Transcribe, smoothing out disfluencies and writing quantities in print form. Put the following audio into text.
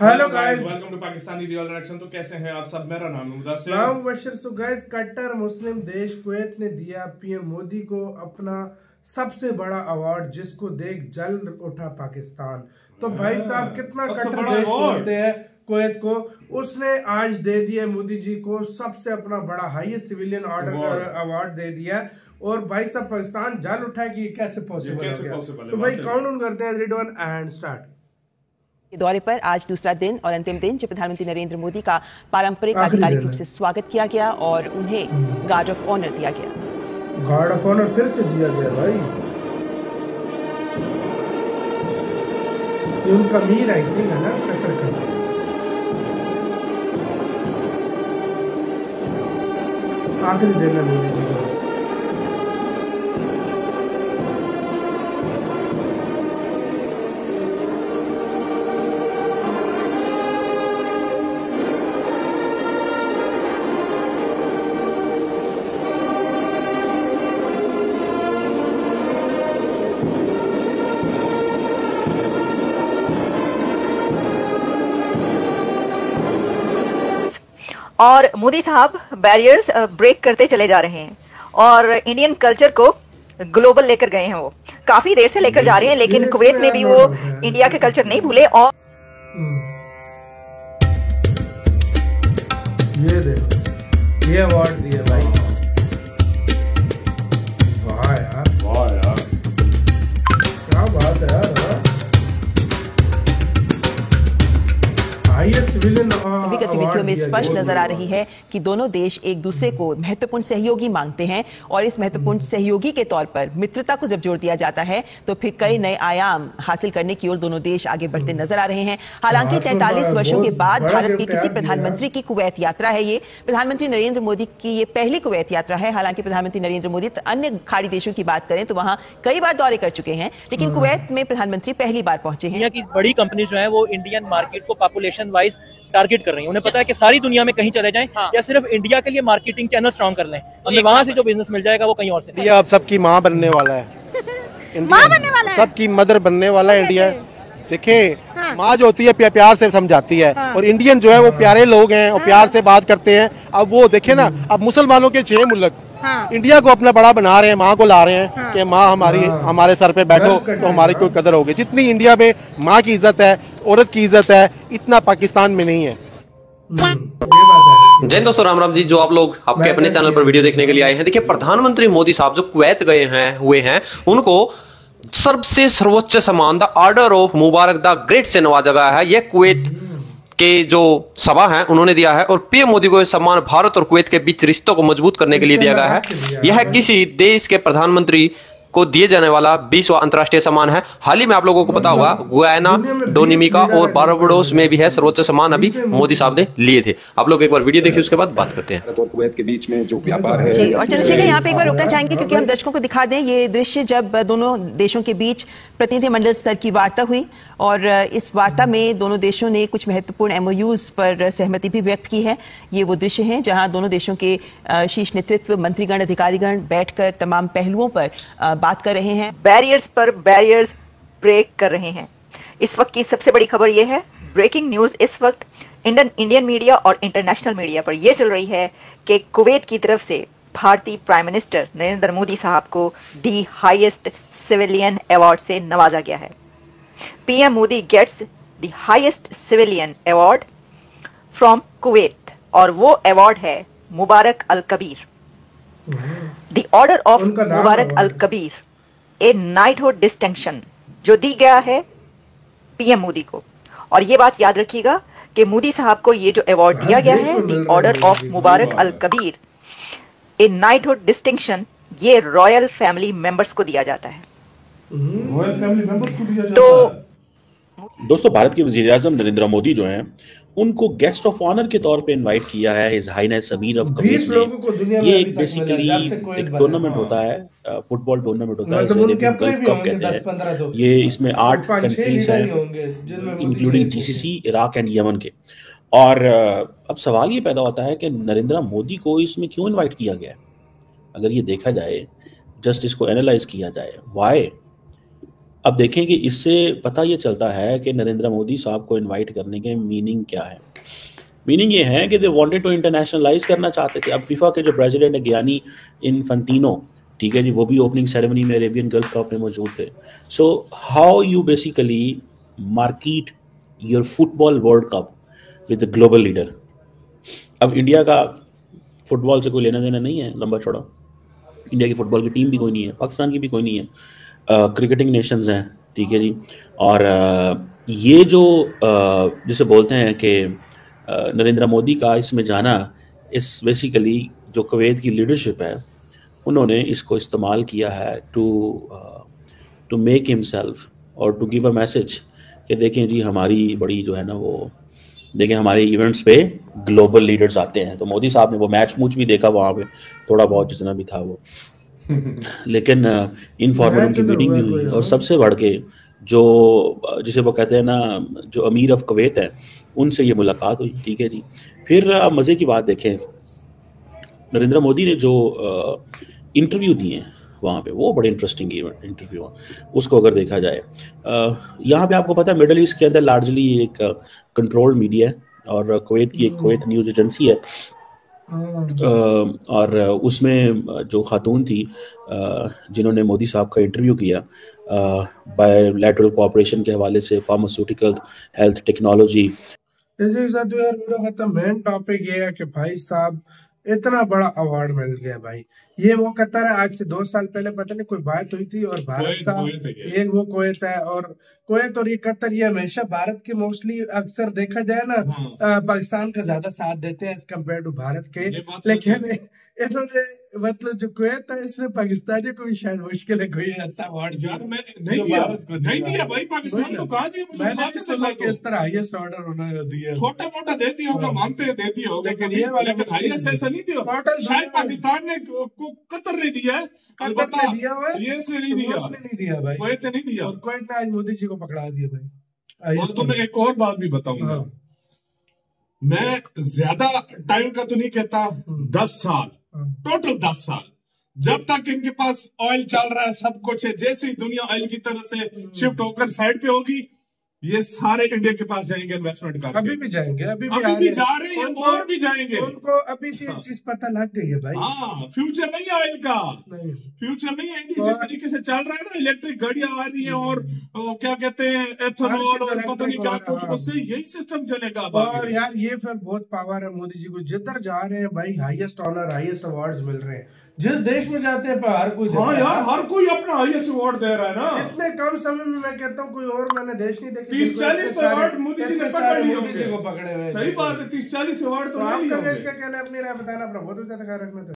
Hello guys, welcome to Pakistani real reaction. तो कैसे हैं आप सब? मेरा नाम मुदस्सिर। मुबशर। तो गाइस, कट्टर मुस्लिम देश कुवैत ने दिया पीएम मोदी को अपना सबसे बड़ा अवार्ड, जिसको देख जल उठा पाकिस्तान। तो भाई साहब, कितना कट्टर देश बोलते हैं कुवैत को, उसने आज दे दिया मोदी जी को सबसे अपना बड़ा हाईएस्ट सिविलियन ऑर्डर अवार्ड दे दिया। और भाई साहब, पाकिस्तान जल उठा कि कैसे पॉसिबल है। तो भाई काउंट करते हैं, 3, 2, 1 एंड स्टार्ट। दौरे पर आज दूसरा दिन और अंतिम दिन जब प्रधानमंत्री नरेंद्र मोदी का पारंपरिक आधिकारिक रूप से स्वागत किया गया और उन्हें गार्ड ऑफ ऑनर दिया गया। गार्ड ऑफ ऑनर फिर से दिया गया भाई। ये उनका मीर आई थिंक है ना, कतर का। आखिरी दिन है मोदी जी का। और मोदी साहब बैरियर्स ब्रेक करते चले जा रहे हैं और इंडियन कल्चर को ग्लोबल लेकर गए हैं। वो काफी देर से लेकर जा रहे हैं, लेकिन कुवैत में भी वो इंडिया के कल्चर नहीं भूले। और ये देखो, ये अवार्ड दिए भाई। वाह यार, वाह यार, क्या बात है यार। सभी गतिविधियों में स्पष्ट नजर आ रही है कि दोनों देश एक दूसरे को महत्वपूर्ण सहयोगी मांगते हैं और इस महत्वपूर्ण सहयोगी के तौर पर मित्रता को जब जोड़ दिया जाता है तो फिर कई नए आयाम हासिल करने की ओर दोनों देश आगे बढ़ते नजर आ रहे हैं। हालांकि 43 वर्षों के बाद भारत के किसी प्रधानमंत्री की कुवैत यात्रा है। ये प्रधानमंत्री नरेंद्र मोदी की ये पहली कुवैत यात्रा है। हालांकि प्रधानमंत्री नरेंद्र मोदी अन्य खाड़ी देशों की बात करें तो वहां कई बार दौरे कर चुके हैं, लेकिन कुवैत में प्रधानमंत्री पहली बार पहुंचे हैं। दुनिया की बड़ी कंपनी जो है वो इंडियन मार्केट को पॉपुलेशन वाइज टारगेट कर रही है। उन्हें पता है कि सारी दुनिया में कहीं चले जाएं या सिर्फ इंडिया के लिए मार्केटिंग चैनल स्ट्रॉन्ग कर लें, हमें वहां से जो बिजनेस मिल जाएगा वो कहीं और से। इंडिया अब सबकी माँ बनने वाला है। माँ बनने वाला है, सबकी मदर बनने वाला है इंडिया। देखिए, माँ जो होती है प्यार से समझाती है, और इंडियन जो है वो प्यारे लोग हैं और प्यार से बात करते हैं। अब वो देखे ना, अब मुसलमानों के 6 मुल्क इंडिया को अपना बड़ा बना रहे हैं, माँ को ला रहे हैं कि माँ हमारे सर पे बैठो तो हमारी कोई कदर होगी। जितनी इंडिया में माँ की इज्जत है, औरत की इज्जत है, इतना पाकिस्तान में नहीं है। जय दोस्तों, राम राम जी। जो आप लोग आपके अपने चैनल पर वीडियो देखने के लिए आए हैं, देखिए प्रधानमंत्री मोदी साहब जो कुवैत गए हैं उनको सबसे सर्वोच्च सम्मान the order of Mubarak the great से नवाजा गया है। यह कुवैत के जो सभा है उन्होंने दिया है, और पीएम मोदी को यह सम्मान भारत और कुवैत के बीच रिश्तों को मजबूत करने के लिए दिया गया है। यह किसी देश के प्रधानमंत्री को दिए जाने वाला 20वां अंतर्राष्ट्रीय सम्मान है। हाल ही में आप लोगों को पता होगा गुयाना, डोमिनिका और बारबाडोस में भी है सर्वोच्च सम्मान अभी मोदी साहब ने लिए थे। आप लोग एक बार वीडियो देखिए, उसके बाद बात करते हैं। और कुवैत के बीच में जो व्यापार है जी, और चंद्रशेखर यहाँ पे एक बार रुकना चाहेंगे क्योंकि हम दर्शकों को दिखा दें ये दृश्य जब दोनों देशों के बीच प्रतिनिधिमंडल स्तर की वार्ता हुई, और इस वार्ता में दोनों देशों ने कुछ महत्वपूर्ण एमओयूज पर सहमति भी व्यक्त की है। ये वो दृश्य हैं जहां दोनों देशों के शीर्ष नेतृत्व, मंत्रीगण, अधिकारीगण बैठकर तमाम पहलुओं पर बात कर रहे हैं। बैरियर्स पर बैरियर्स ब्रेक कर रहे हैं। इस वक्त की सबसे बड़ी खबर यह है, ब्रेकिंग न्यूज इस वक्त इंडियन मीडिया और इंटरनेशनल मीडिया पर यह चल रही है कि कुवैत की तरफ से भारतीय प्राइम मिनिस्टर नरेंद्र मोदी साहब को दी हाईएस्ट सिविलियन अवार्ड से नवाजा गया है। PM Modi gets the highest civilian award from Kuwait, और वो अवार्ड है Mubarak Al Kabeer, the order of Mubarak Al Kabir, a knighthood distinction, जो दी गया है पीएम मोदी को। और ये बात याद रखिएगा कि मोदी साहब को ये जो अवार्ड दिया गया है, the order of Mubarak Al Kabir, a knighthood distinction, ये रॉयल फैमिली मेंबर्स को दिया जाता है। रॉयल फैमिली मेंबर्स को दिया जाता तो है। दोस्तों, भारत के वज़ीर-ए-आज़म नरेंद्र मोदी जो हैं उनको गेस्ट ऑफ ऑनर के तौर पे इनवाइट किया है हिज हाईनेस अमीर ऑफ कुवैत ने। ये एक बेसिकली एक टूर्नामेंट होता है, फुटबॉल टूर्नामेंट होता है, इसे गल्फ कप कहते हैं। ये इसमें 8 कंट्रीज हैं including GCC, Iraq and Yemen के। और अब सवाल ये पैदा होता है कि नरेंद्र मोदी को इसमें क्यों इनवाइट किया गया। अगर ये देखा जाए, जस्ट इसको एनालाइज किया जाए, वाई अब देखें कि इससे पता ये चलता है कि नरेंद्र मोदी साहब को इनवाइट करने के मीनिंग क्या है। मीनिंग ये है कि दे वांटेड टू इंटरनेशनलाइज करना चाहते थे। अब फीफा के जो प्रेसिडेंट है गियानी इन्फेंटिनो, ठीक है जी, वो भी ओपनिंग सेरेमनी में अरेबियन गल्फ कप में मौजूद थे। So how you basically market your football world cup with the global leader. अब इंडिया का फुटबॉल से कोई लेना देना नहीं है लंबा चौड़ा, इंडिया की फुटबॉल की टीम भी कोई नहीं है, पाकिस्तान की भी कोई नहीं है, क्रिकेटिंग नेशंस हैं, ठीक है जी। और ये जो जिसे बोलते हैं कि नरेंद्र मोदी का इसमें जाना, इस बेसिकली जो कुवैत की लीडरशिप है उन्होंने इसको इस्तेमाल किया है टू मेक हिमसेल्फ और टू गिव अ मैसेज कि देखें जी हमारी बड़ी जो है ना वो देखें हमारे इवेंट्स पे ग्लोबल लीडर्स आते हैं। तो मोदी साहब ने वो मैच मूच भी देखा वहाँ पे, थोड़ा बहुत जितना भी था वो, लेकिन इनफॉर्मल उनकी मीटिंग भी हुई। और सबसे बढ़ के जो जिसे वो कहते हैं ना जो अमीर ऑफ कुवैत है उनसे ये मुलाकात हुई, ठीक है जी। फिर मज़े की बात देखें, नरेंद्र मोदी ने जो इंटरव्यू दिए हैं वहाँ पे, वो बड़े इंटरेस्टिंग इंटरव्यू है। उसको अगर देखा जाए, यहाँ पे आपको पता है मिडल ईस्ट के अंदर लार्जली एक कंट्रोल्ड मीडिया है और कुवैत की एक कुवैत न्यूज़ एजेंसी है, और उसमें जो खातून थी जिन्होंने मोदी साहब का इंटरव्यू किया बायलैटरल कोऑपरेशन के हवाले से, फार्मास्यूटिकल, हेल्थ टेक्नोलॉजी। इसी के साथ यार मेरा खत्म मेन टॉपिक ये है कि भाई साहब इतना बड़ा अवार्ड मिल गया भाई। ये वो कतर है, आज से 2 साल पहले पता नहीं कोई बात हुई थी और भारत का एक वो कुवैत है और कुवैत और ये कतर, ये हमेशा भारत के मोस्टली अक्सर देखा जाए ना पाकिस्तान का ज्यादा साथ देते हैं एज कम्पेयर टू भारत के। लेकिन इन्होंने मतलब जो कुवैत है इसने पाकिस्तानी को भी शायद मुश्किल है कोई ऐसा अवार्ड यार मैं नहीं दिया भाई पाकिस्तान को कहा दिया किस तरह हाईएस्ट ऑर्डर उन्होंने दिया, छोटा मोटा दे दिया होगा, मानते हैं दे दिया होगा, लेकिन ये वाला हाईएस्ट ऐसा नहीं दिया। शायद पाकिस्तान ने को कतर ने दिया है, अलबत्ता यूएस ने नहीं दिया भाई, कुवैत ने नहीं दिया। और कुवैत ने आज मोदी जी को पकड़ा दिया भाई। और तो मैं एक और बात भी बताऊंगा, मैं ज्यादा टाइम का तो नहीं कहता, 10 साल टोटल 10 साल जब तक इनके पास ऑयल चल रहा है, सब कुछ है, जैसे ही दुनिया ऑयल की तरह से शिफ्ट होकर साइड पे होगी, ये सारे इंडिया के पास जाएंगे इन्वेस्टमेंट करके। अभी भी जाएंगे, अभी भी जा रहे हैं और भी जाएंगे। उनको अभी से चीज पता लग गई है भाई। हाँ, फ्यूचर नहीं है ऑयल का, फ्यूचर नहीं है। इंडिया जिस तरीके से चल रहा है ना, इलेक्ट्रिक गाड़ियां आ रही हैं और क्या कहते हैं एथेनॉल और पता नहीं क्या कुछ, उससे यही सिस्टम चलेगा। और यार ये फिर बहुत पावर है मोदी जी को, जिधर जा रहे हैं भाई हाईएस्ट ऑनर, हाईएस्ट अवार्ड्स मिल रहे हैं। जिस देश में जाते हैं हर कोई, हाँ यार हर कोई अपना हाईएस्ट अवार्ड दे रहा है ना। इतने कम समय में मैं कहता हूँ कोई और मैंने देश नहीं देखा। 30-40 अवार्ड मोदी जी ने पकड़े हुए। सही बात है, 30-40 अवार्ड तो आपका इसका कहना अपनी राय बताना, अपना बहुत ज्यादा ख्याल रखना।